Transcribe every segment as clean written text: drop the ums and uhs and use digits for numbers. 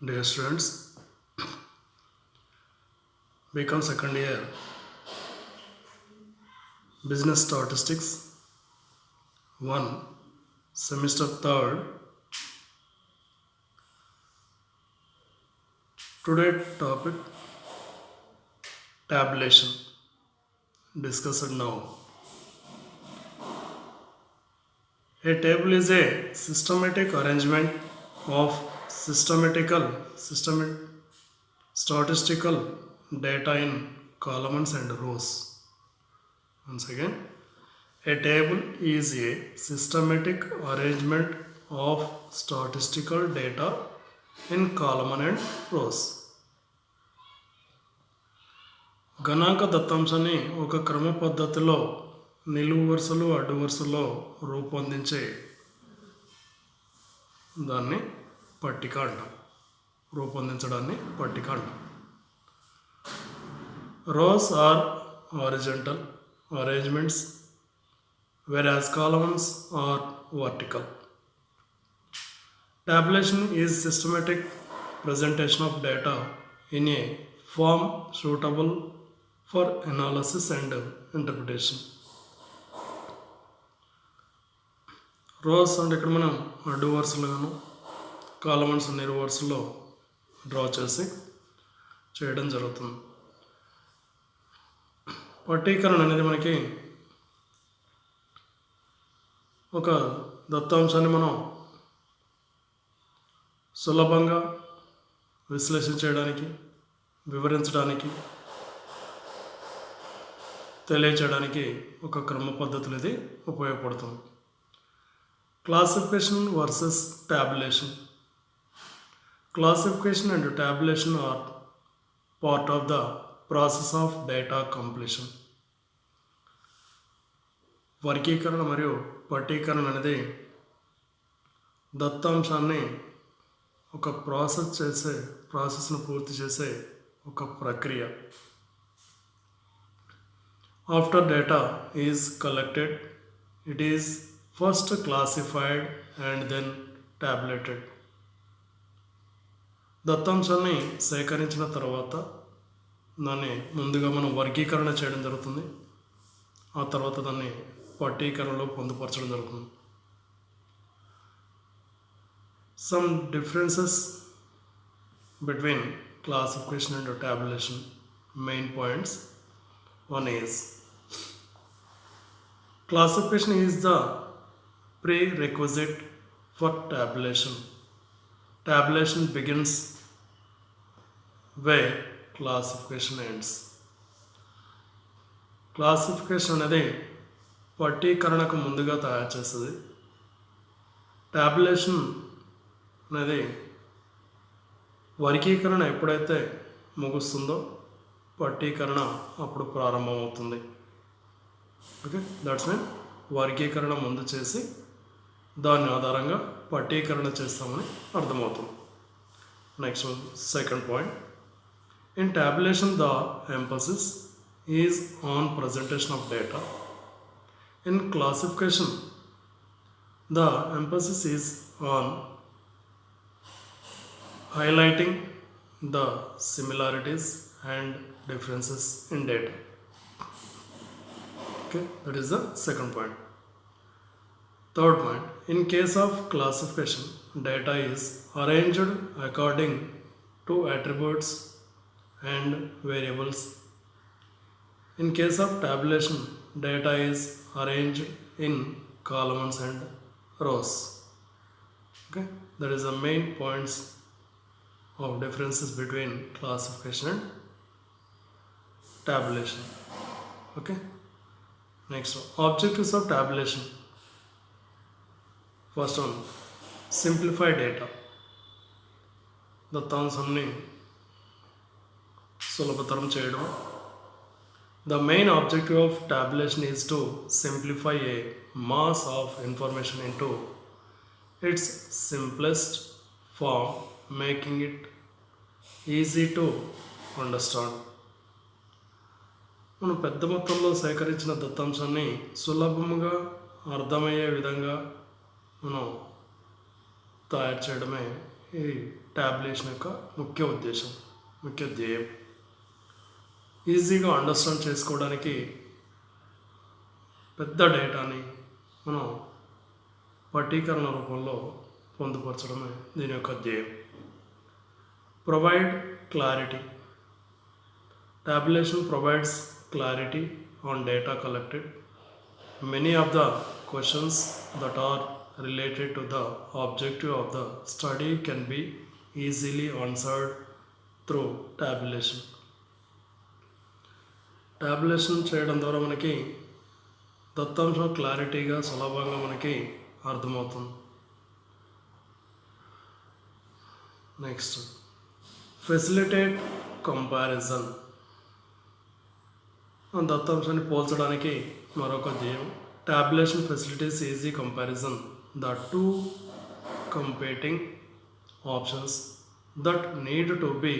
Dear students, become second year business statistics 1 semester 3rd. Today topic tabulation discussed now. A table is a systematic arrangement of statistical data in columns and rows. Once again, a table is a systematic arrangement of statistical data in column and rows. గణాంక దత్తాంశాన్ని ఒక క్రమ పద్ధతిలో నిలువు వరుసలు అడ్డు వరుసలో రూపొందించే దాన్ని పట్టిక అంటాం. రూపొందించడాన్ని పట్టిక అంటాం. Rows are horizontal arrangements whereas columns are vertical. Tabulation is systematic presentation of data in a form suitable for analysis and interpretation. Rows అంటే ఇక్కడ మనం అడ్డు వరుసలుగాను కాలమ్స్ నిలువు వరుసలో డ్రా చేసి చేయడం జరుగుతుంది. పట్టీకరణ అనేది మనకి ఒక దత్తాంశాన్ని మనం సులభంగా విశ్లేషించడానికి, వివరించడానికి, తెలియచేయడానికి ఒక క్రమ పద్ధతులు ఇది ఉపయోగపడుతుంది. Classification versus టాబులేషన్. Classification and tabulation are part of the process of data completion. వర్గీకరణ మరియు పట్టీకరణ అనేది దత్తాంశాన్ని ఒక ప్రాసెస్ను పూర్తి చేసే ఒక ప్రక్రియ. After data is collected, it is first classified and then tabulated. దత్తాంశాన్ని సేకరించిన తర్వాత దాన్ని ముందుగా మనం వర్గీకరణ చేయడం జరుగుతుంది. ఆ తర్వాత దాన్ని పట్టీకరణలో పొందుపరచడం జరుగుతుంది. Some differences between classification and టాబులేషన్. Main points. One is classification is the prerequisite for tabulation. Tabulation begins where classification ends. Classification అనేది పట్టీకరణకు ముందుగా తయారు చేస్తుంది. టాబులేషన్ అనేది వర్గీకరణ ఎప్పుడైతే ముగుస్తుందో పట్టీకరణ అప్పుడు ప్రారంభమవుతుంది. ఓకే, దట్స్ మీన్ వర్గీకరణ ముందు చేసి దాని ఆధారంగా పట్టీకరణ చేస్తామని అర్థమవుతుంది. Next one, second point. In టాబులేషన్ the emphasis is on presentation of data. In classification, the emphasis is on highlighting the similarities and differences in data. Okay, that is the second point. Third point, in case of classification, data is arranged according to attributes and variables. In case of tabulation, data is arranged in columns and rows. Okay, that is the main points of differences between classification and tabulation. Okay, next one, objectives of tabulation. First one, simplify data. దత్తాంశాన్ని సులభతరం చేయడం. The main objective of tabulation is to simplify a mass of information into its simplest form, making it easy to understand. మనం పెద్ద మొత్తంలో సేకరించిన దత్తాంశాన్ని సులభంగా అర్థమయ్యే విధంగా మనం తయారు చేయడమే ఈ ట్యాబ్యులేషన్ యొక్క ముఖ్య ఉద్దేశం, ముఖ్య ధ్యేయం. ఈజీగా అండర్స్టాండ్ చేసుకోవడానికి పెద్ద డేటాని మనం పట్టీకరణ రూపంలో పొందుపరచడమే దీని యొక్క ధ్యేయం. Provide clarity. Tabulation provides clarity on data collected. Many of the questions that are related to the objective of the study can be easily answered through tabulation. Tabulation చేయడం ద్వారా మనకి దత్తాంశం క్లారిటీగా సులభంగా మనకి అర్థమవుతుంది. Next, facilitate comparison. దత్తాంశాన్ని పోల్చడానికి మరొక ధ్యేయం. Tabulation facilities easy comparison the two competing options that need to be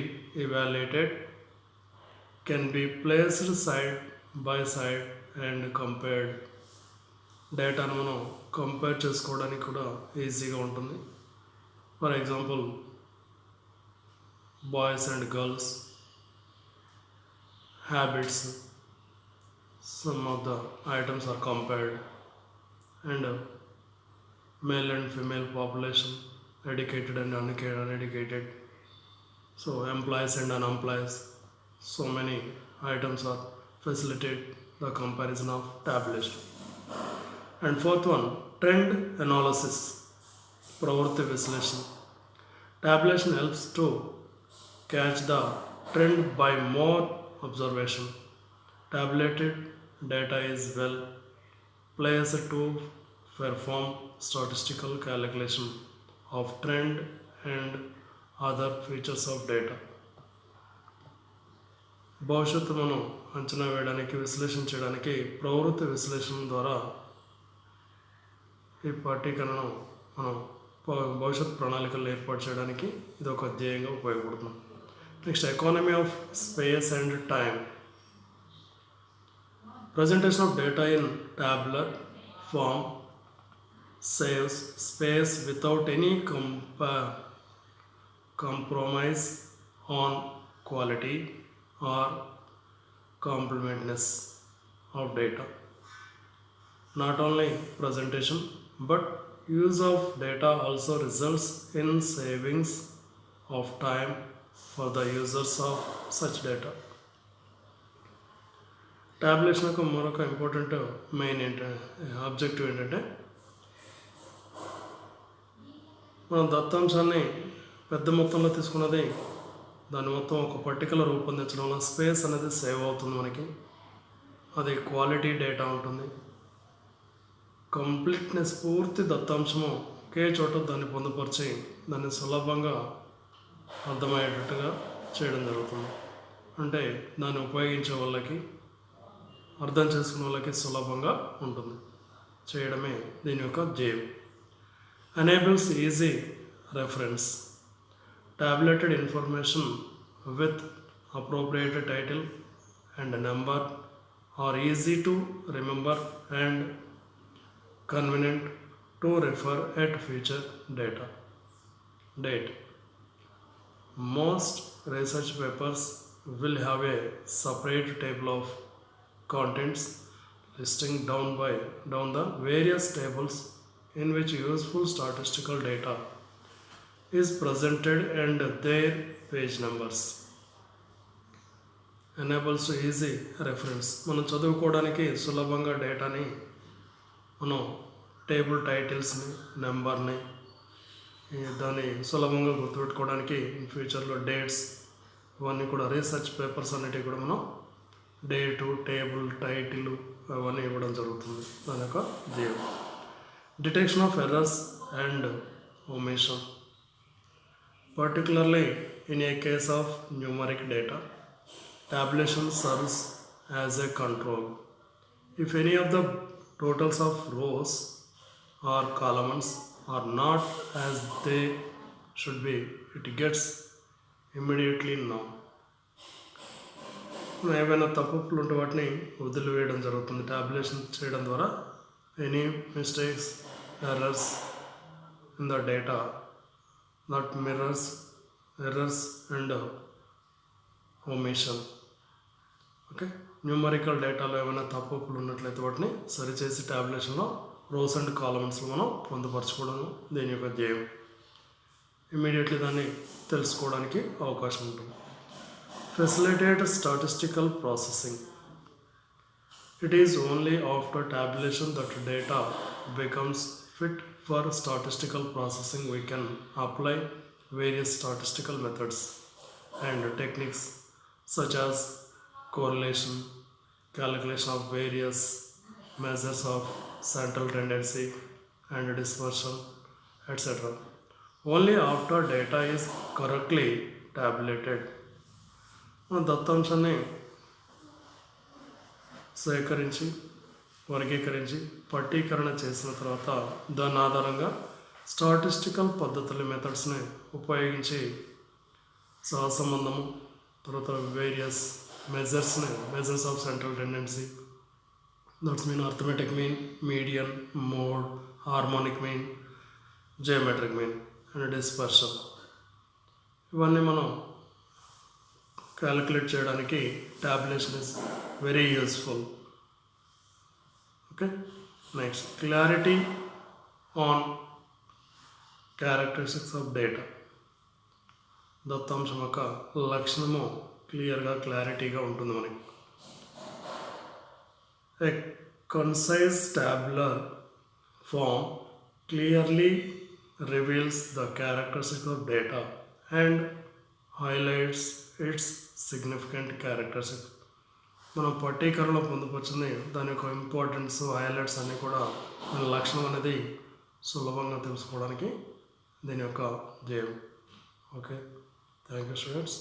evaluated can be placed side by side and compared. డేటాను మనం కంపేర్ చేసుకోవడానికి కూడా ఈజీగా ఉంటుంది. For example, boys and girls habits, some of the items are compared, and male and female population, educated and uneducated, so employees and unemployees, so many items are facilitate the comparison of tabulation. And fourth one, trend analysis, pravrutti visleshana. Tabulation helps to catch the trend by more observation. Tabulated data is well placed to perform statistical calculation of trend and other features of data. భవిష్యత్తు మనం అంచనా వేయడానికి, విశ్లేషించడానికి ప్రవృత్తి విశ్లేషణ ద్వారా ఈ పట్టీకరణను మనం భవిష్యత్ ప్రణాళికలు ఏర్పాటు చేయడానికి ఇది ఒక ధ్యేయంగా ఉపయోగపడుతుంది. Next, economy of space and time. Presentation of data in tabular form saves space without any compromise on quality or completeness of data. Not only presentation but use of data also results in savings of time for the users of such data. Tabulation యొక్క మరొక important main objective ఏంటంటే, మనం దత్తాంశాన్ని పెద్ద మొత్తంలో తీసుకున్నది దాన్ని మొత్తం ఒక పట్టికలో రూపొందించడం వల్ల స్పేస్ అనేది సేవ్ అవుతుంది మనకి. అది క్వాలిటీ డేటా ఉంటుంది. కంప్లీట్నెస్, పూర్తి దత్తాంశము ఒకే చోట దాన్ని పొందుపరిచి దాన్ని సులభంగా అర్థమయ్యేటట్టుగా చేయడం జరుగుతుంది. అంటే దాన్ని ఉపయోగించే వాళ్ళకి, అర్థం చేసుకునే వాళ్ళకి సులభంగా ఉంటుంది చేయడమే దీని యొక్క ధ్యేయం. Enables easy reference. tabulated information with appropriate title and number are easy to remember and convenient to refer at future date. Most research papers will have a separate table of contents listing down the various tables in which useful statistical data is presented and their page numbers. Enables easy reference. మనం చదువుకోవడానికి సులభంగా డేటాని మనం table టైటిల్స్ని, నెంబర్ని, దాన్ని సులభంగా గుర్తుపెట్టుకోవడానికి ఫ్యూచర్లో dates, ఇవన్నీ కూడా రీసెర్చ్ పేపర్స్ అన్నిటికీ కూడా మనం డేటు, టేబుల్, టైటిల్ అవన్నీ ఇవ్వడం జరుగుతుంది. దాని యొక్క ధ్యేయం. Detection of errors and omission. Particularly in a case of numeric data, tabulation serves as a control. If any of the totals of rows or columns are not as they should be, it gets immediately known. ఏవైనా తప్పులు ఉంటే వాటిని వదిలివేయడం జరుగుతుంది. Tabulation చేయడం ద్వారా any mistakes, errors in the data that mirrors errors and omission. Okay, numerical డేటాలో ఏమైనా తప్పులు ఉన్నట్లయితే వాటిని సరిచేసి ట్యాబ్యులేషన్లో రోస్ అండ్ కాలమ్స్లో మనం పొందుపరచుకోవడం దీని యొక్క ధ్యేయం. ఇమీడియట్లీ దాన్ని తెలుసుకోవడానికి అవకాశం ఉంటుంది. Facilitate statistical processing. It is only after tabulation that data becomes fit for statistical processing. We can apply various statistical methods and techniques such as correlation, calculation of various measures of central tendency and dispersion, etc. Only after data is correctly tabulated. దత్తాంశాన్ని సేకరించి వర్గీకరించి పట్టీకరణ చేసిన తర్వాత దాని ఆధారంగా statistical పద్ధతుల మెథడ్స్ని ఉపయోగించి సహసంబంధము, తర్వాత various measures of central tendency, that's mean arithmetic mean, median, mode, harmonic mean, geometric mean and dispersion, ఇవన్నీ మనం క్యాలిక్యులేట్ చేయడానికి tabulation is very useful. Okay, next clarity on characteristics of data. దత్తాంశం యొక్క లక్షణము క్లారిటీగా ఉంటుంది మనకి. A concise tabular form clearly reveals the characteristics of data and highlights its significant characteristics. మనం పట్టీకరణలో పొందుపరిచింది దాని యొక్క ఇంపార్టెన్స్, హైలైట్స్ అన్నీ కూడా దాని లక్షణం అనేది సులభంగా తెలుసుకోవడానికి దీని యొక్క ధ్యేయం. Okay, thank you students.